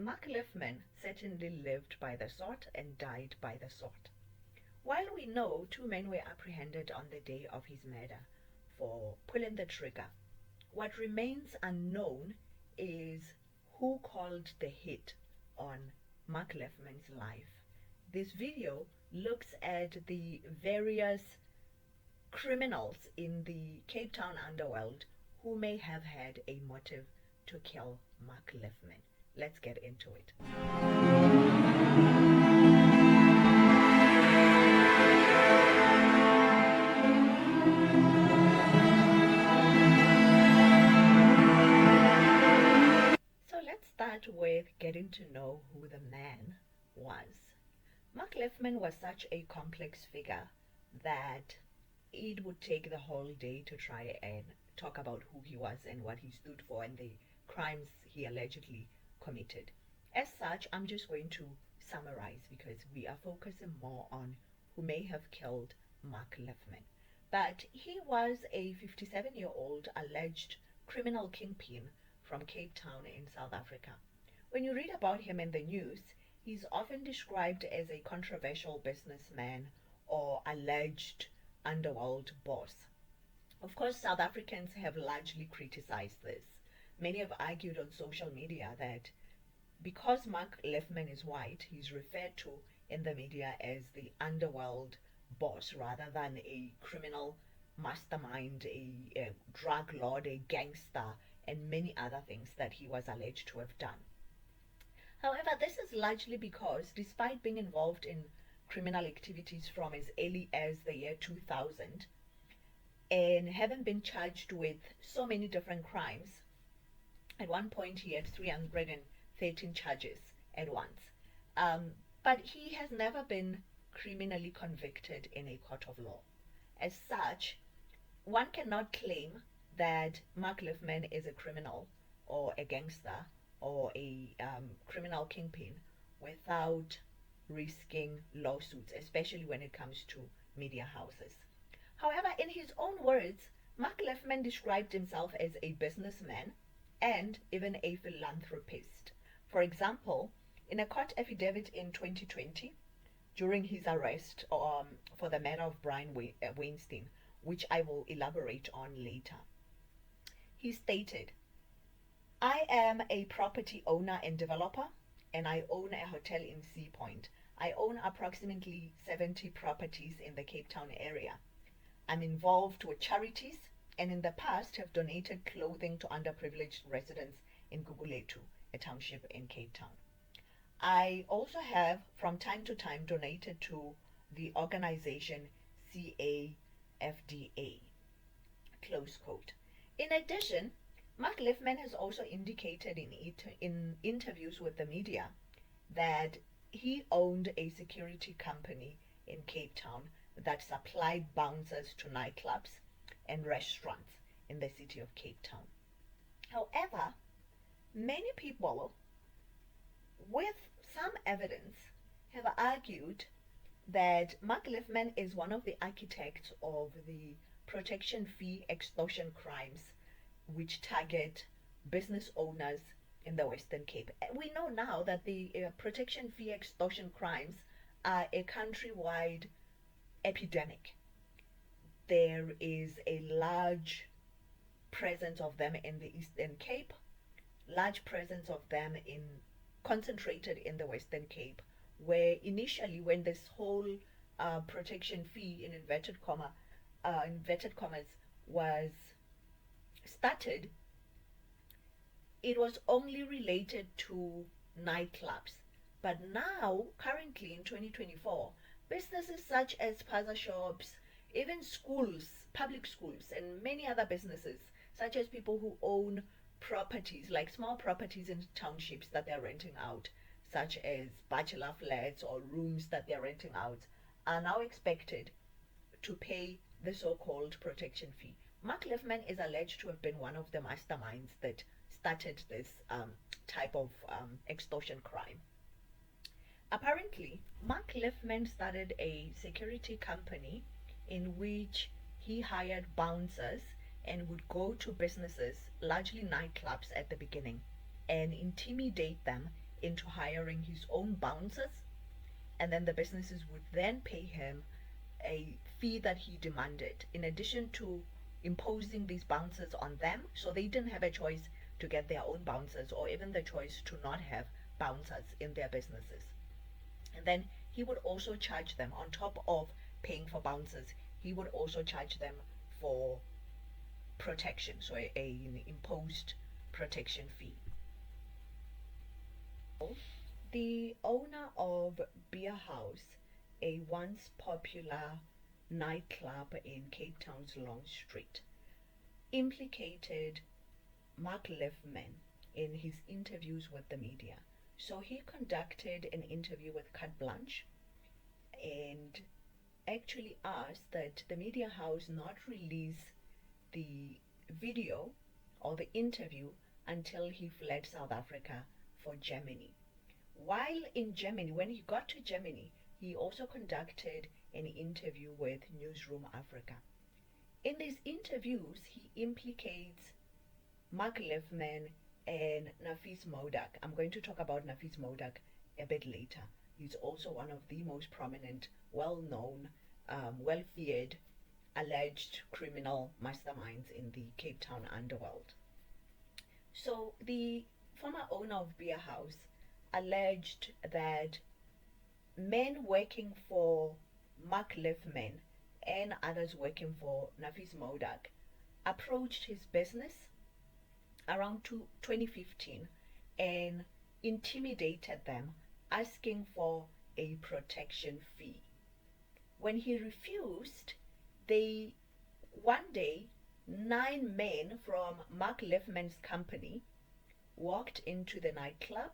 Mark Lifman certainly lived by the sword and died by the sword. While we know two men were apprehended on the day of his murder for pulling the trigger, what remains unknown is who called the hit on Mark Lifman's life. This video looks at the various criminals in the Cape Town underworld who may have had a motive to kill Mark Lifman. Let's get into it. So let's start with getting to know who the man was. Mark Lifman was such a complex figure that it would take the whole day to try and talk about who he was and what he stood for and the crimes he allegedly committed. As such, I'm just going to summarize because we are focusing more on who may have killed Mark Lifman. But he was a 57-year-old alleged criminal kingpin from Cape Town in South Africa. When you read about him in the news, he's often described as a controversial businessman or alleged underworld boss. Of course, South Africans have largely criticized this. Many have argued on social media that because Mark Lifman is white, he's referred to in the media as the underworld boss rather than a criminal mastermind, a drug lord, a gangster, and many other things that he was alleged to have done. However, this is largely because despite being involved in criminal activities from as early as the year 2000 and having been charged with so many different crimes, at one point he had 313 charges at once. But he has never been criminally convicted in a court of law. As such, one cannot claim that Mark Lifman is a criminal or a gangster or a criminal kingpin without risking lawsuits, especially when it comes to media houses. However, in his own words, Mark Lifman described himself as a businessman and even a philanthropist. For example, in a court affidavit in 2020, during his arrest for the matter of Brian Wainstein, which I will elaborate on later, he stated, "I am a property owner and developer, and I own a hotel in Sea Point. I own approximately 70 properties in the Cape Town area. I'm involved with charities and in the past have donated clothing to underprivileged residents in Gugulethu, a township in Cape Town. I also have from time to time donated to the organization CAFDA." Close quote. In addition, Mark Lifman has also indicated in interviews with the media that he owned a security company in Cape Town that supplied bouncers to nightclubs and restaurants in the city of Cape Town. However, many people with some evidence have argued that Mark Lifman is one of the architects of the protection fee extortion crimes which target business owners in the Western Cape. We know now that the protection fee extortion crimes are a countrywide epidemic. There is a large presence of them in the Eastern Cape, large presence of them concentrated in the Western Cape, where initially when this whole protection fee in inverted commas was started, it was only related to nightclubs. But now, currently in 2024, businesses such as plaza shops, even schools, public schools, and many other businesses, such as people who own properties, like small properties in townships that they're renting out, such as bachelor flats or rooms that they're renting out, are now expected to pay the so-called protection fee. Mark Lifman is alleged to have been one of the masterminds that started this type of extortion crime. Apparently, Mark Lifman started a security company in which he hired bouncers and would go to businesses, largely nightclubs at the beginning, and intimidate them into hiring his own bouncers, and then the businesses would then pay him a fee that he demanded, in addition to imposing these bouncers on them, so they didn't have a choice to get their own bouncers or even the choice to not have bouncers in their businesses. And then he would also charge them, on top of paying for bouncers, he would also charge them for protection, so an imposed protection fee. The owner of Beer House, a once popular nightclub in Cape Town's Long Street, implicated Mark Lifman in his interviews with the media. So he conducted an interview with Carte Blanche and actually asked that the media house not release the video or the interview until he fled South Africa for Germany. While in Germany, when he got to Germany, he also conducted an interview with Newsroom Africa. In these interviews, he implicates Mark Lifman and Nafis Modak. I'm going to talk about Nafis Modak a bit later. He's also one of the most prominent, well-known, well-feared, alleged criminal masterminds in the Cape Town underworld. So the former owner of Beer House alleged that men working for Mark Lifman and others working for Nafis Modak approached his business around 2015 and intimidated them, asking for a protection fee. When he refused, one day 9 men from Mark Lifman's company walked into the nightclub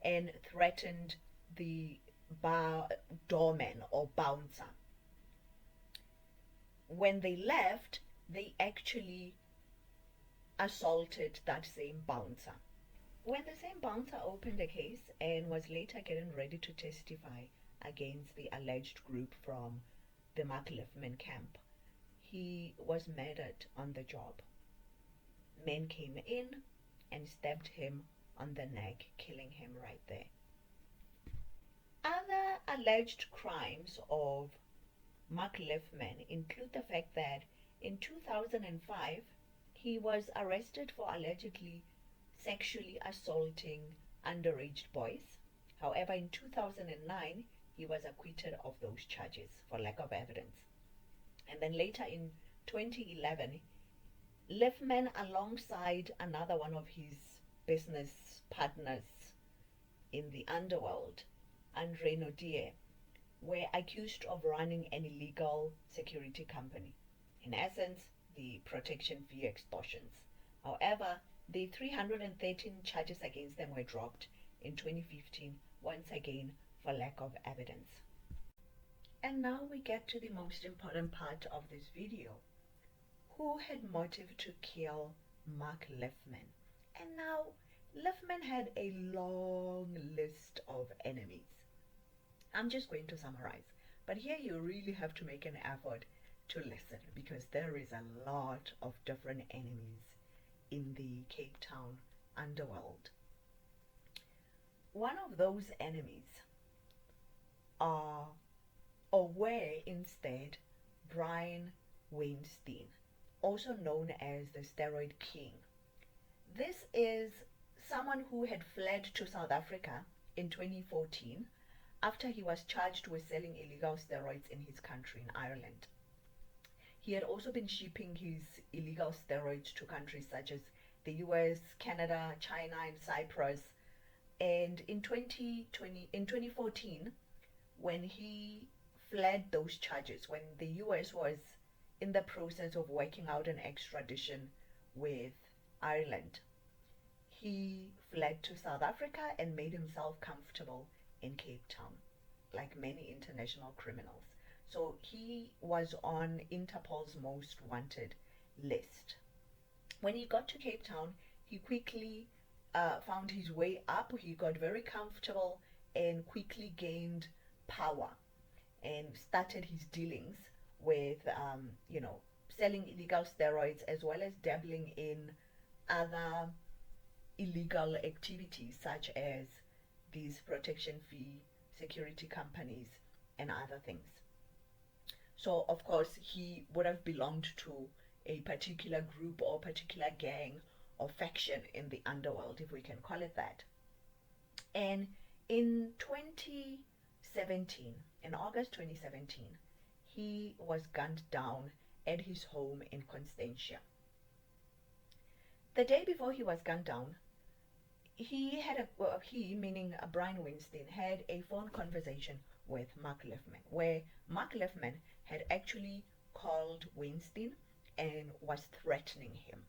and threatened the bar doorman or bouncer. When they left, they actually assaulted that same bouncer. When the same bouncer opened a case and was later getting ready to testify against the alleged group from the Mark Lifman camp, he was murdered on the job. Men came in and stabbed him on the neck, killing him right there. Other alleged crimes of Mark Lifman include the fact that in 2005 he was arrested for allegedly sexually assaulting underage boys. However, in 2009 he was acquitted of those charges for lack of evidence. And then later in 2011, Lifman, alongside another one of his business partners in the underworld, Andre Nodier, were accused of running an illegal security company. In essence, the protection fee extortions. However, the 313 charges against them were dropped in 2015, once again for lack of evidence. And now we get to the most important part of this video. Who had motive to kill Mark Lifman? And now, Lifman had a long list of enemies. I'm just going to summarize, but here you really have to make an effort to listen, because there is a lot of different enemies in the Cape Town underworld. One of those enemies were instead Brian Wainstein, also known as the Steroid King. This is someone who had fled to South Africa in 2014 after he was charged with selling illegal steroids in his country, in Ireland. He had also been shipping his illegal steroids to countries such as the US, Canada, China, and Cyprus. And in 2014, when he fled those charges, when the US was in the process of working out an extradition with Ireland, he fled to South Africa and made himself comfortable in Cape Town, like many international criminals. So he was on Interpol's most wanted list. When he got to Cape Town, he quickly found his way up. He got very comfortable and quickly gained power and started his dealings with, selling illegal steroids, as well as dabbling in other illegal activities such as these protection fee security companies and other things. So of course he would have belonged to a particular group or particular gang or faction in the underworld, if we can call it that. And in 2017, in August 2017, he was gunned down at his home in Constantia. The day before he was gunned down, he meaning Brian Wainstein, had a phone conversation with Mark Lifman, where Mark Lifman had actually called Wainstein and was threatening him.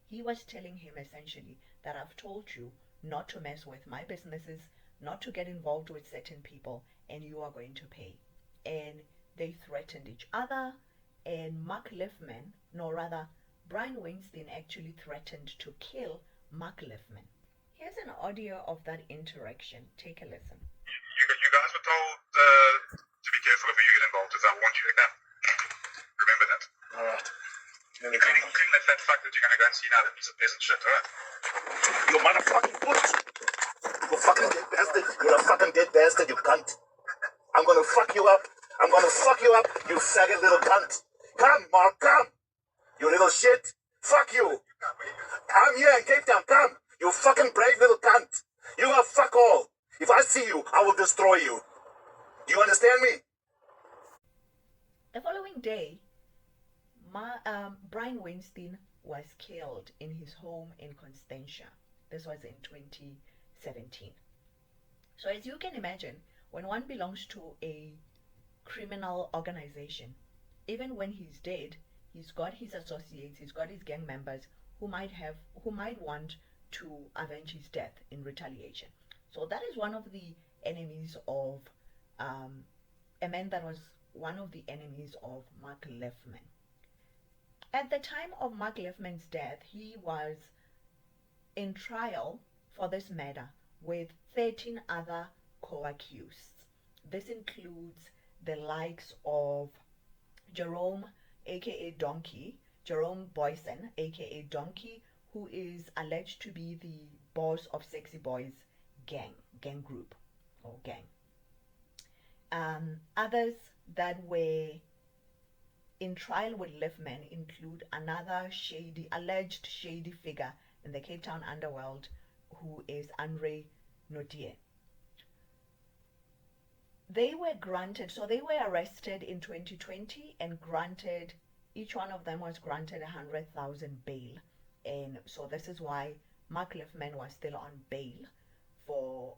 He was telling him essentially that I've told you not to mess with my businesses, not to get involved with certain people, and you are going to pay. And they threatened each other, and Mark Lifman, no rather, Brian Wainstein actually threatened to kill Mark Lifman. Here's an audio of that interaction. Take a listen. You guys were told to be careful of who you get involved with. I want you to know. Remember that. All right. Including that fat fuck that you're going to go and see now that he's a peasant shit, all right? You motherfucking bitch! You fucking dead bastard! You're a fucking dead bastard, you cunt! I'm gonna fuck you up! I'm gonna fuck you up, you faggot little cunt! Come, Mark, come! You little shit! Fuck you! I'm here in Cape Town, come! You fucking brave little cunt! You are fuck all! If I see you, I will destroy you! Do you understand me? The following day, Brian Wainstein was killed in his home in Constantia. This was in 2017. So as you can imagine, when one belongs to a criminal organization, even when he's dead, he's got his associates, he's got his gang members who might want to avenge his death in retaliation. So that is one of the enemies of a man that was one of the enemies of Mark Lifman. At the time of Mark Lifman's death, he was in trial for this murder with 13 other co-accused. This includes the likes of Jerome, aka Donkey, Jerome Boyson, aka Donkey, who is alleged to be the boss of Sexy Boys gang group or gang. Others that were in trial with Lifman include another alleged shady figure in the Cape Town underworld, who is Andre Nodier. They were arrested in 2020 and each one of them was granted 100,000 bail. And so this is why Mark Lifman was still on bail for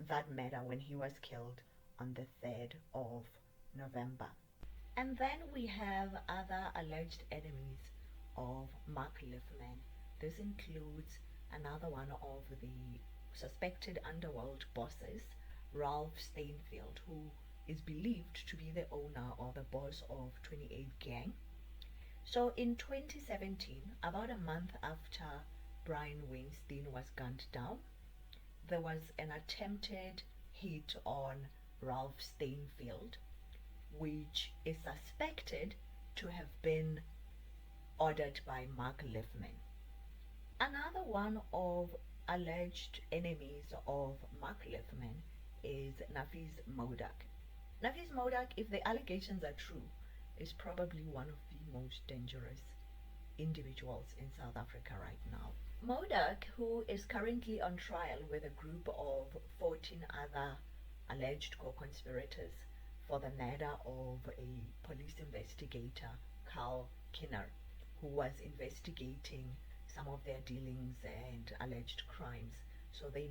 that murder when he was killed on the 3rd of November. And then we have other alleged enemies of Mark Lifman. This includes another one of the suspected underworld bosses, Ralph Stainfield, who is believed to be the owner or the boss of 28 Gang. So in 2017, about a month after Brian Wainstein was gunned down, there was an attempted hit on Ralph Stainfield, which is suspected to have been ordered by Mark Lifman. Another one of alleged enemies of Mark Lifman is Nafis Modak. Nafis Modak, if the allegations are true, is probably one of the most dangerous individuals in South Africa right now. Modak, who is currently on trial with a group of 14 other alleged co-conspirators for the murder of a police investigator, Carl Kinner, who was investigating some of their dealings and alleged crimes. So they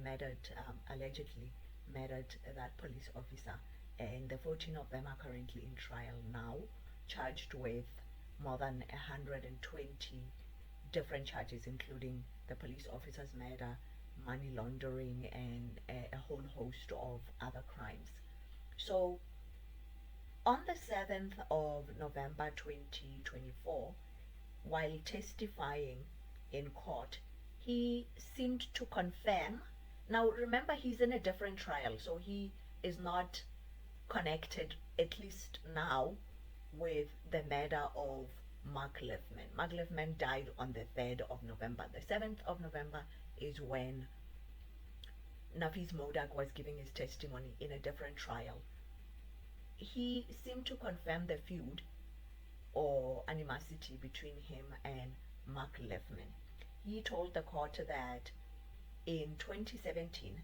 allegedly murdered that police officer, and the 14 of them are currently in trial now, charged with more than 120 different charges, including the police officer's murder, money laundering, and a whole host of other crimes. So on the 7th of November 2024, while testifying in court, he seemed to confirm. Now remember, he's in a different trial, so he is not connected, at least now, with the murder of Mark Lifman. Mark Lifman died on the 3rd of November. The 7th of November is when Nafis Modak was giving his testimony in a different trial, he seemed to confirm the feud or animosity between him and Mark Lifman. He told the court that in 2017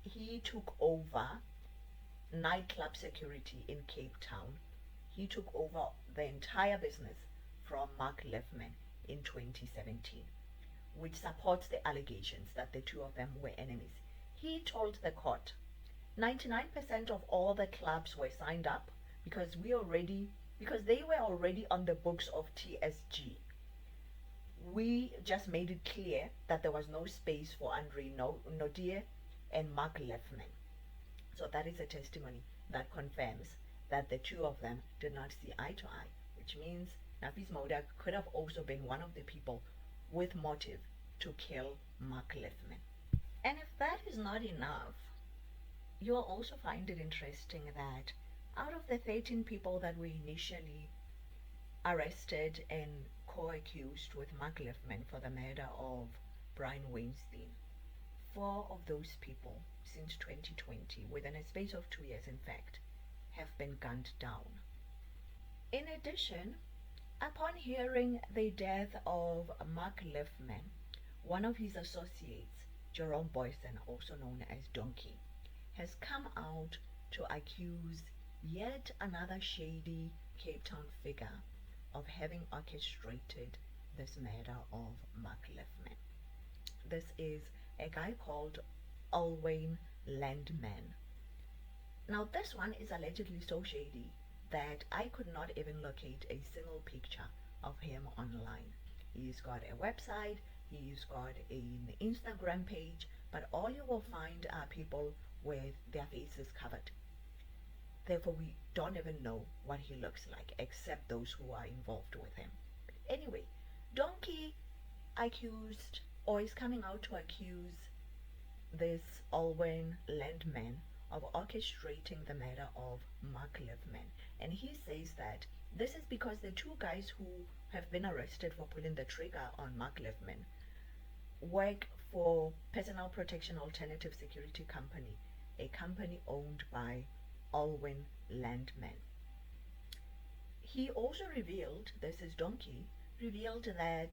he took over nightclub security in Cape Town. He took over the entire business from Mark Lifman in 2017, which supports the allegations that the two of them were enemies. He told the court 99% of all the clubs were signed up because they were already on the books of TSG. We just made it clear that there was no space for Andre Nodier and Mark Lifman. So that is a testimony that confirms that the two of them did not see eye to eye, which means Nafis Modak could have also been one of the people with motive to kill Mark Lifman. And if that is not enough, you'll also find it interesting that out of the 13 people that were initially arrested and co-accused with Mark Lifman for the murder of Brian Wainstein, 4 of those people since 2020, within a space of 2 years in fact, have been gunned down. In addition, upon hearing the death of Mark Lifman, one of his associates, Jerome Boyson, also known as Donkey, has come out to accuse yet another shady Cape Town figure of having orchestrated this murder of Mark Lifman. This is a guy called Landman. Now this one is allegedly so shady that I could not even locate a single picture of him online. He's got a website, he's got an Instagram page, but all you will find are people with their faces covered. Therefore, we don't even know what he looks like except those who are involved with him. But anyway, Donkey accused, or is coming out to accuse, this Landman of orchestrating the murder of Mark Lifman. And he says that this is because the 2 guys who have been arrested for pulling the trigger on Mark Lifman work for Personal Protection Alternative Security Company, a company owned by Landman. He also revealed, this is Donkey, revealed that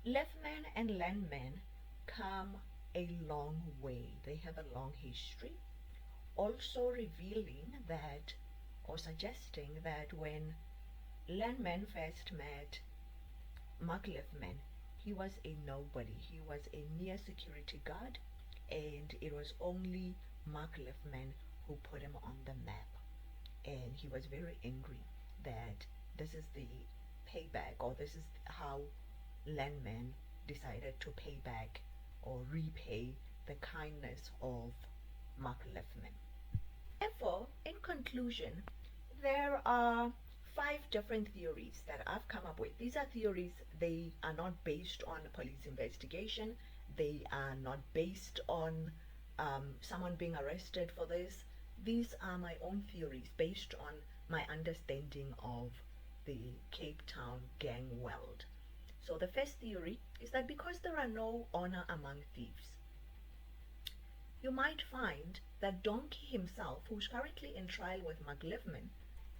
Lifman and Landman come a long way. They have a long history. Also revealing that, or suggesting that when Landman first met Mark Lifman, he was a nobody. He was a mere security guard, and it was only Mark Lifman who put him on the map. And he was very angry that this is the payback, or this is how Landman decided to pay back or repay the kindness of Mark Lifman. Therefore, in conclusion, there are 5 different theories that I've come up with. These are theories, they are not based on a police investigation, they are not based on someone being arrested for this. These are my own theories based on my understanding of the Cape Town gang world. So the first theory is that because there are no honor among thieves, you might find that Donkey himself, who's currently in trial with Mark Lifman,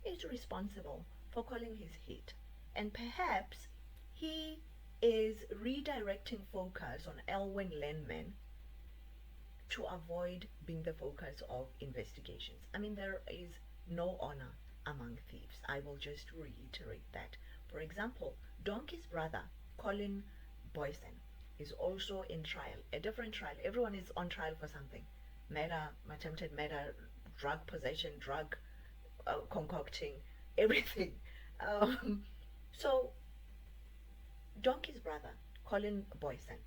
is responsible for calling his hit. And perhaps he is redirecting focus on Landman to avoid being the focus of investigations. I mean, there is no honor among thieves. I will just reiterate that. For example, Donkey's brother, Colin Boyson, is also in trial, a different trial. Everyone is on trial for something. Murder, attempted murder, drug possession, drug concocting, everything. So, Donkey's brother, Colin Boyson,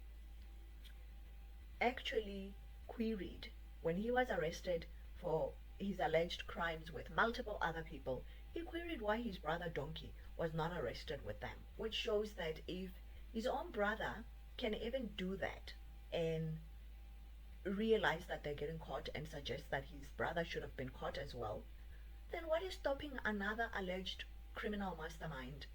actually queried when he was arrested for his alleged crimes with multiple other people. He queried why his brother Donkey was not arrested with them, which shows that if his own brother can even do that and realize that they're getting caught and suggest that his brother should have been caught as well, then what is stopping another alleged criminal mastermind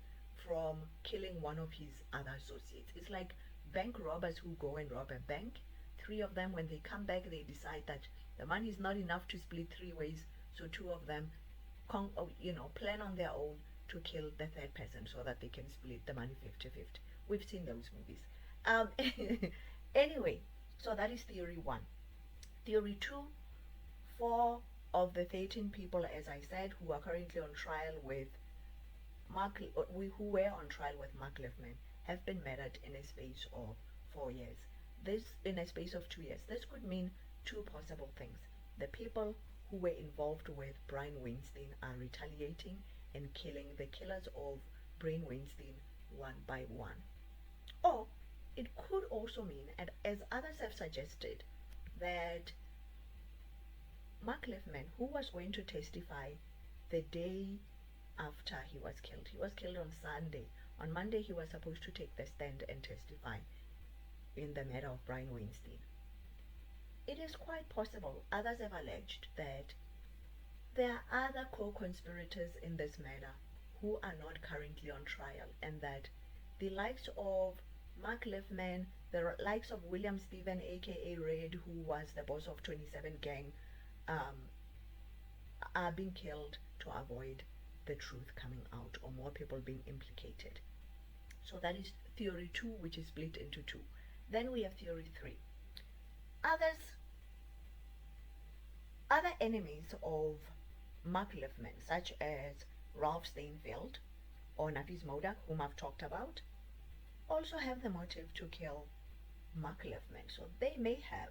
from killing one of his other associates? It's like bank robbers who go and rob a bank 3 of them, when they come back, they decide that the money is not enough to split 3 ways, so 2 of them plan on their own to kill the third person so that they can split the money 50-50. We've seen those movies. Anyway, so that is theory 1. Theory 2, 4 of the 13 people, as I said, who are currently on trial with who were on trial with Mark Lifman, have been murdered in a space of 4 years. This in a space of 2 years. This could mean 2 possible things. The people who were involved with Brian Wainstein are retaliating and killing the killers of Brian Wainstein one by one. Or it could also mean, and as others have suggested, that Mark Lifman, who was going to testify the day after he was killed on Sunday. On Monday he was supposed to take the stand and testify in the matter of Brian Wainstein. It is quite possible, others have alleged, that there are other co-conspirators in this matter who are not currently on trial, and that the likes of Mark Lifman, the likes of William Stephen aka Red, who was the boss of 27 gang, are being killed to avoid the truth coming out or more people being implicated. So that is theory 2, which is split into 2. Then we have theory 3. Other enemies of Mark Lifman, such as Ralph Steinfeld or Nafis Modak, whom I've talked about, also have the motive to kill Mark Lifman. So they may have,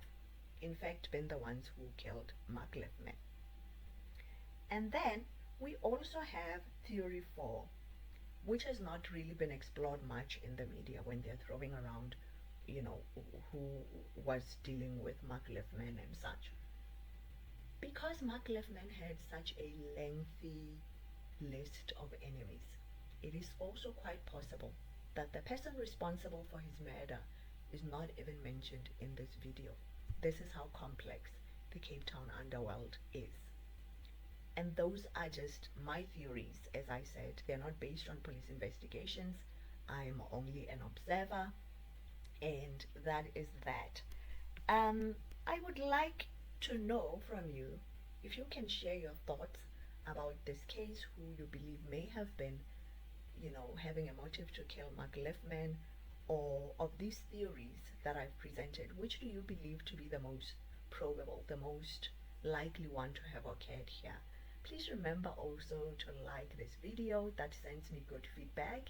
in fact, been the ones who killed Mark Lifman. And then we also have theory 4, which has not really been explored much in the media when they're throwing around, who was dealing with Mark Lifman and such. Because Mark Lifman had such a lengthy list of enemies, it is also quite possible that the person responsible for his murder is not even mentioned in this video. This is how complex the Cape Town underworld is. And those are just my theories. As I said, they're not based on police investigations. I'm only an observer, and that is that. I would like to know from you if you can share your thoughts about this case, who you believe may have been, having a motive to kill Mark Lifman, or of these theories that I've presented, which do you believe to be the most probable, the most likely one to have occurred here? Please remember also to like this video, that sends me good feedback,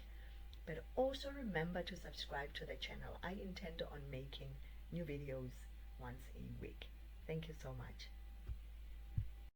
but also remember to subscribe to the channel. I intend on making new videos once a week. Thank you so much.